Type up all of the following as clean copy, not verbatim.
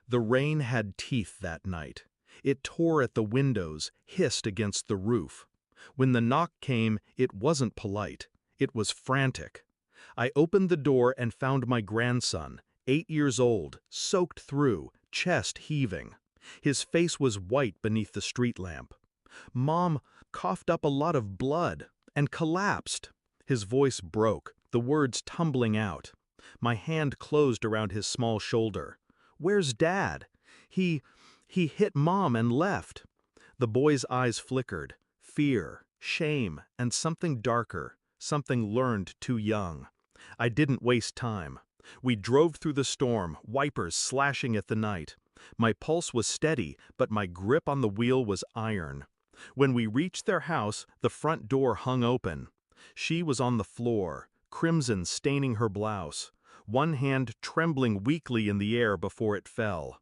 The rain had teeth that night. It tore at the windows, hissed against the roof. When the knock came, it wasn't polite. It was frantic. I opened the door and found my grandson, 8 years old, soaked through, chest heaving. His face was white beneath the street lamp. Mom coughed up a lot of blood and collapsed. His voice broke, the words tumbling out. My hand closed around his small shoulder. "Where's Dad? He hit Mom and left." The boy's eyes flickered. Fear, shame, and something darker, something learned too young. I didn't waste time. We drove through the storm, wipers slashing at the night. My pulse was steady, but my grip on the wheel was iron. When we reached their house, the front door hung open. She was on the floor, crimson staining her blouse, one hand trembling weakly in the air before it fell.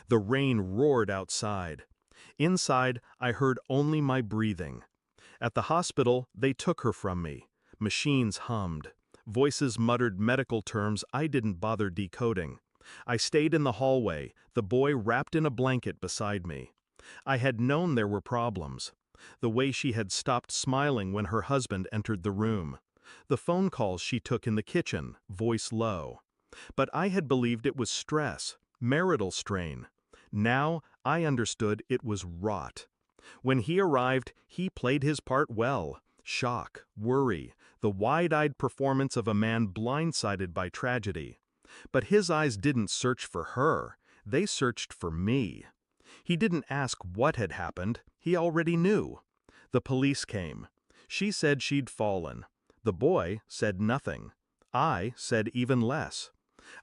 The rain roared outside. Inside, I heard only my breathing. At the hospital, they took her from me. Machines hummed. Voices muttered medical terms I didn't bother decoding. I stayed in the hallway, the boy wrapped in a blanket beside me. I had known there were problems. The way she had stopped smiling when her husband entered the room. The phone calls she took in the kitchen, voice low. But I had believed it was stress, marital strain. Now I understood it was rot. When he arrived, he played his part well. Shock, worry, the wide-eyed performance of a man blindsided by tragedy. But his eyes didn't search for her, they searched for me. He didn't ask what had happened, he already knew. The police came. She said she'd fallen. The boy said nothing. I said even less.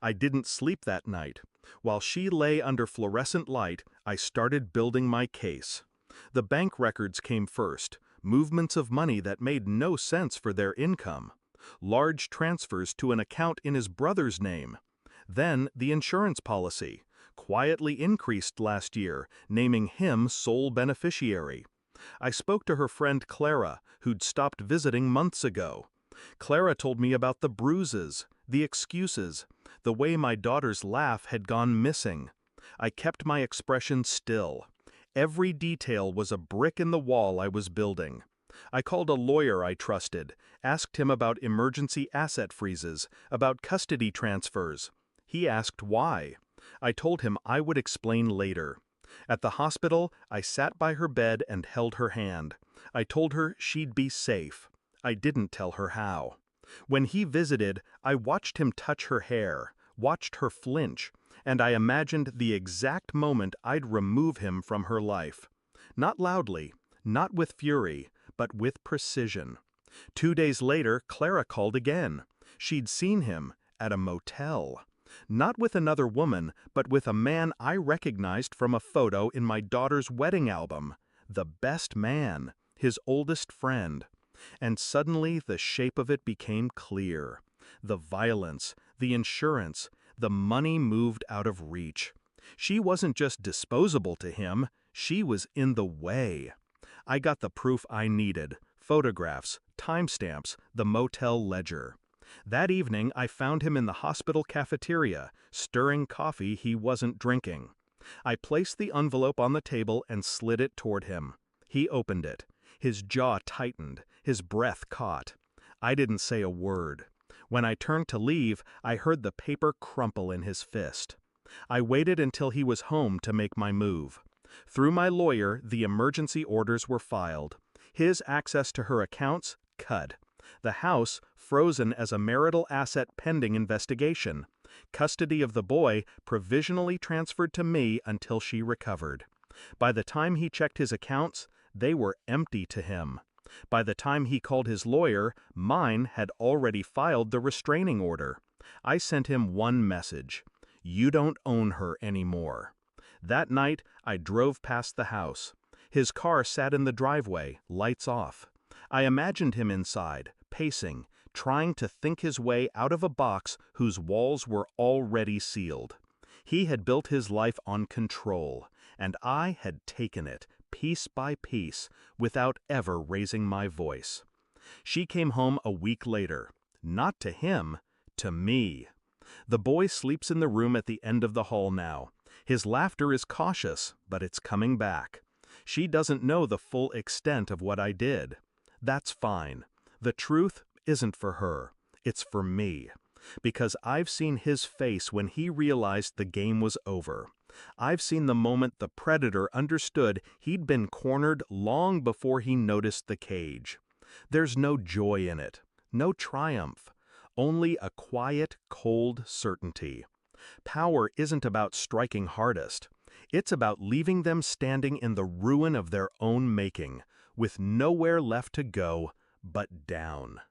I didn't sleep that night. While she lay under fluorescent light, I started building my case. The bank records came first, movements of money that made no sense for their income. Large transfers to an account in his brother's name. Then the insurance policy, quietly increased last year, naming him sole beneficiary. I spoke to her friend Clara, who'd stopped visiting months ago. Clara told me about the bruises, the excuses, the way my daughter's laugh had gone missing. I kept my expression still. Every detail was a brick in the wall I was building. I called a lawyer I trusted, asked him about emergency asset freezes, about custody transfers. He asked why. I told him I would explain later. At the hospital, I sat by her bed and held her hand. I told her she'd be safe. I didn't tell her how. When he visited, I watched him touch her hair, watched her flinch, and I imagined the exact moment I'd remove him from her life. Not loudly, not with fury, but with precision. 2 days later, Clara called again. She'd seen him at a motel. Not with another woman, but with a man I recognized from a photo in my daughter's wedding album. The best man, his oldest friend. And suddenly the shape of it became clear. The violence, the insurance, the money moved out of reach. She wasn't just disposable to him, she was in the way. I got the proof I needed, photographs, timestamps, the motel ledger. That evening I found him in the hospital cafeteria, stirring coffee he wasn't drinking. I placed the envelope on the table and slid it toward him. He opened it. His jaw tightened, his breath caught. I didn't say a word. When I turned to leave, I heard the paper crumple in his fist. I waited until he was home to make my move. Through my lawyer, the emergency orders were filed. His access to her accounts, cut. The house, frozen as a marital asset pending investigation. Custody of the boy, provisionally transferred to me until she recovered. By the time he checked his accounts, they were empty to him. By the time he called his lawyer, mine had already filed the restraining order. I sent him one message: "You don't own her anymore." That night, I drove past the house. His car sat in the driveway, lights off. I imagined him inside, pacing, trying to think his way out of a box whose walls were already sealed. He had built his life on control, and I had taken it, piece by piece, without ever raising my voice. She came home a week later. Not to him, to me. The boy sleeps in the room at the end of the hall now. His laughter is cautious, but it's coming back. She doesn't know the full extent of what I did. That's fine. The truth isn't for her. It's for me. Because I've seen his face when he realized the game was over. I've seen the moment the predator understood he'd been cornered long before he noticed the cage. There's no joy in it, no triumph, only a quiet, cold certainty. Power isn't about striking hardest. It's about leaving them standing in the ruin of their own making, with nowhere left to go but down.